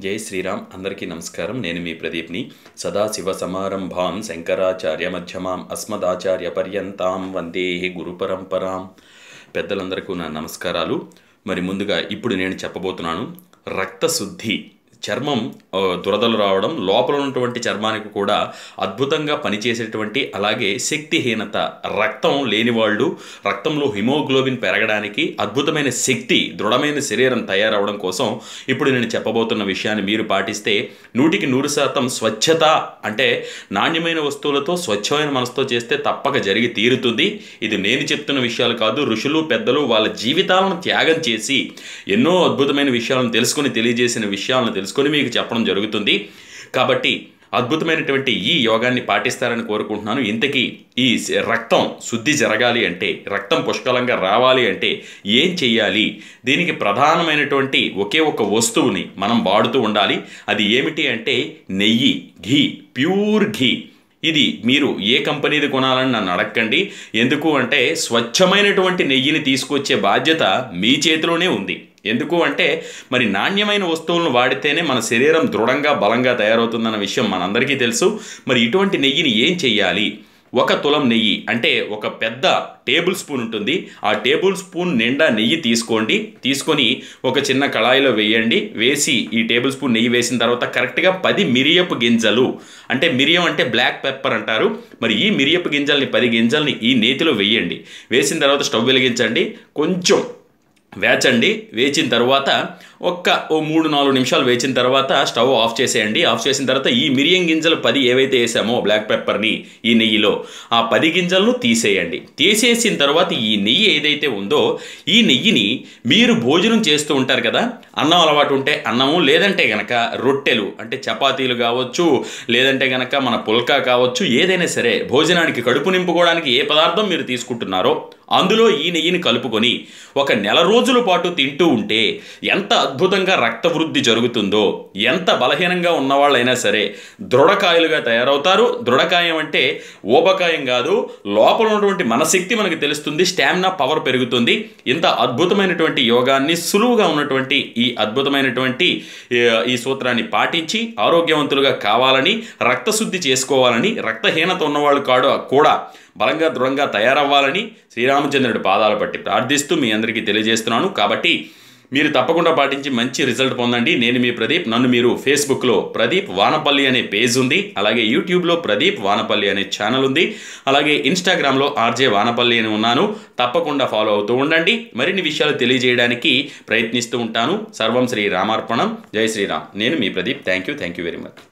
జై శ్రీరామ్. అందరికీ నమస్కారం. నేను మీ ప్రదీప్ని. సదాశివ సమారంభాం శంకరాచార్య మధ్యమాం అస్మదాచార్య పర్యంతాం వందే గురు పరంపరాం. పెద్దలందరికీ నా నమస్కారాలు. మరి ముందుగా ఇప్పుడు నేను చెప్పబోతున్నాను రక్తశుద్ధి. చర్మం దురదలు రావడం, లోపల ఉన్నటువంటి చర్మానికి కూడా అద్భుతంగా పనిచేసేటువంటి, అలాగే శక్తిహీనత, రక్తం లేని వాళ్ళు రక్తంలో హిమోగ్లోబిన్ పెరగడానికి అద్భుతమైన శక్తి, దృఢమైన శరీరం తయారవడం కోసం ఇప్పుడు నేను చెప్పబోతున్న విషయాన్ని మీరు పాటిస్తే 100% స్వచ్ఛత అంటే నాణ్యమైన వస్తువులతో స్వచ్ఛమైన మనసుతో చేస్తే తప్పక జరిగి తీరుతుంది. ఇది నేను చెప్తున్న విషయాలు కాదు, ఋషులు పెద్దలు వాళ్ళ జీవితాలను త్యాగం చేసి ఎన్నో అద్భుతమైన విషయాలను తెలుసుకొని తెలియజేసిన విషయాలను తెలుసుకొని మీకు చెప్పడం జరుగుతుంది. కాబట్టి అద్భుతమైనటువంటి ఈ యోగాన్ని పాటిస్తారని కోరుకుంటున్నాను. ఇంతకీ ఈ రక్తం శుద్ధి జరగాలి అంటే, రక్తం పుష్కలంగా రావాలి అంటే ఏం చెయ్యాలి? దీనికి ప్రధానమైనటువంటి ఒకే ఒక వస్తువుని మనం వాడుతూ ఉండాలి. అది ఏమిటి అంటే నెయ్యి, ఘీ, ప్యూర్ ఘీ. ఇది మీరు ఏ కంపెనీది కొనాలని నన్ను అడగండి. ఎందుకు అంటే స్వచ్ఛమైనటువంటి నెయ్యిని తీసుకొచ్చే బాధ్యత మీ చేతిలోనే ఉంది. ఎందుకు అంటే మరి నాణ్యమైన వస్తువులను వాడితేనే మన శరీరం దృఢంగా బలంగా తయారవుతుందన్న విషయం మనందరికీ తెలుసు. మరి ఇటువంటి నెయ్యిని ఏం చెయ్యాలి? 1 తులం నెయ్యి అంటే ఒక పెద్ద టేబుల్ స్పూన్ ఉంటుంది. ఆ టేబుల్ స్పూన్ నిండా నెయ్యి తీసుకోండి. తీసుకొని ఒక చిన్న కళాయిలో వేయండి. వేసి ఈ టేబుల్ స్పూన్ నెయ్యి వేసిన తర్వాత కరెక్ట్గా 10 మిరియపు గింజలు, అంటే మిరియం అంటే బ్లాక్ పెప్పర్ అంటారు. మరి ఈ మిరియపు గింజల్ని 10 గింజల్ని ఈ నేతిలో వేయండి. వేసిన తర్వాత స్టవ్ వెలిగించండి. కొంచెం వేచండి. వేచిన తర్వాత ఓ 3-4 నిమిషాలు వేచిన తర్వాత స్టవ్ ఆఫ్ చేసేయండి. ఆఫ్ చేసిన తర్వాత ఈ మిరియం గింజలు 10 ఏవైతే వేసామో బ్లాక్ పెప్పర్ని ఈ నెయ్యిలో, ఆ 10 గింజలను తీసేయండి. తీసేసిన తర్వాత ఈ నెయ్యి ఏదైతే ఉందో ఈ నెయ్యిని మీరు భోజనం చేస్తూ ఉంటారు కదా, అన్నం అలవాటు ఉంటే అన్నము, లేదంటే గనక రొట్టెలు అంటే చపాతీలు కావచ్చు, లేదంటే గనక మన పుల్కా కావచ్చు, ఏదైనా సరే భోజనానికి కడుపు నింపుకోవడానికి ఏ పదార్థం మీరు తీసుకుంటున్నారో అందులో ఈ నెయ్యిని కలుపుకొని 1 నెల రోజుల పాటు తింటూ ఉంటే ఎంత అద్భుతంగా రక్త వృద్ధి జరుగుతుందో, ఎంత బలహీనంగా ఉన్నవాళ్ళైనా సరే దృఢకాయలుగా తయారవుతారు. దృఢకాయం అంటే ఊబకాయం కాదు, లోపల ఉన్నటువంటి మనశక్తి మనకు తెలుస్తుంది, స్టామినా పవర్ పెరుగుతుంది. ఇంత అద్భుతమైనటువంటి యోగాన్ని, సులువుగా ఉన్నటువంటి ఈ అద్భుతమైనటువంటి ఈ సూత్రాన్ని పాటించి ఆరోగ్యవంతులుగా కావాలని, రక్తశుద్ధి చేసుకోవాలని, రక్తహీనత ఉన్నవాళ్ళు కూడా బలంగా దృఢంగా తయారవ్వాలని శ్రీరామచంద్రుడి పాదాలు పట్టి ప్రార్థిస్తూ మీ అందరికీ తెలియజేస్తున్నాను. కాబట్టి మీరు తప్పకుండా పాటించి మంచి రిజల్ట్ పొందండి. నేను మీ ప్రదీప్. నన్ను మీరు ఫేస్బుక్లో ప్రదీప్ వానపల్లి అనే పేజ్ ఉంది, అలాగే యూట్యూబ్లో ప్రదీప్ వానపల్లి అనే ఛానల్ ఉంది, అలాగే ఇన్స్టాగ్రామ్లో ఆర్జే వానపల్లి అని ఉన్నాను. తప్పకుండా ఫాలో అవుతూ ఉండండి. మరిన్ని విషయాలు తెలియజేయడానికి ప్రయత్నిస్తూ ఉంటాను. సర్వం శ్రీ రామార్పణం. జై శ్రీరామ్. నేను మీ Pradeep. Thank you very much.